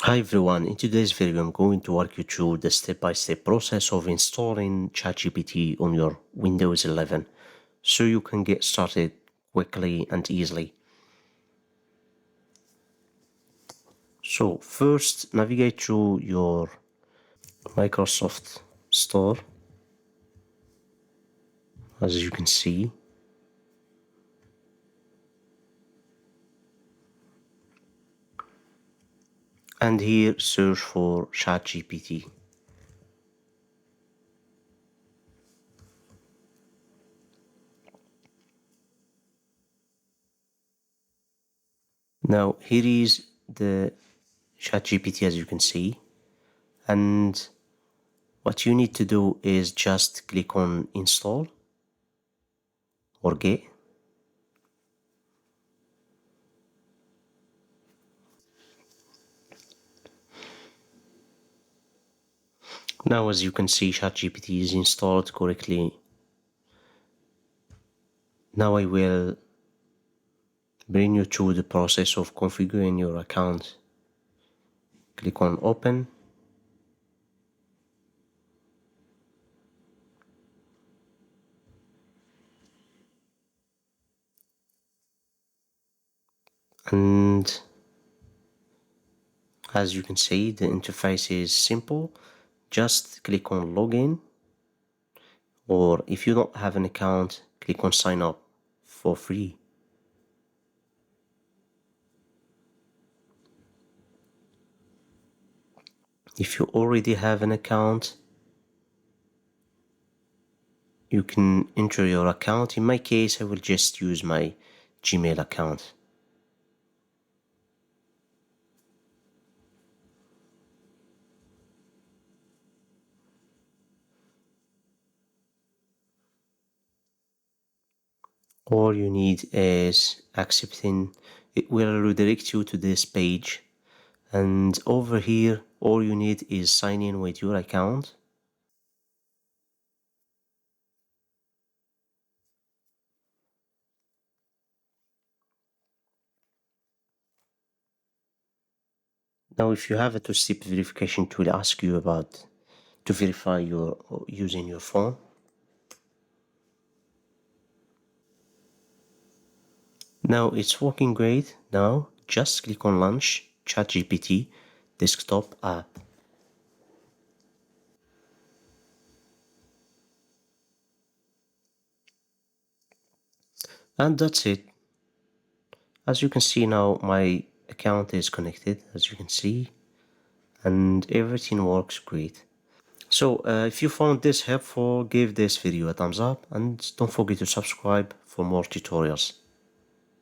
Hi everyone, in today's video I'm going to walk you through the step-by-step process of installing ChatGPT on your Windows 11 so you can get started quickly and easily. So first navigate through your Microsoft Store, as you can see, and here search for ChatGPT. Now here is the ChatGPT, as you can see, and what you need to do is just click on install or get. Now as you can see, ChatGPT is installed correctly. Now I will bring you through the process of configuring your account. Click on open. And as you can see, the interface is simple. Just click on login, or if you don't have an account, click on sign up for free. If you already have an account, you can enter your account. In my case, I will just use my Gmail account. All you need is accepting. It will redirect you to this page, and over here all you need is sign in with your account. Now if you have a two-step verification, it will ask you about to verify your using your phone. Now it's working great. Now just click on launch ChatGPT desktop app. And that's it. As you can see now, my account is connected, as you can see, and everything works great. So if you found this helpful, give this video a thumbs up and don't forget to subscribe for more tutorials.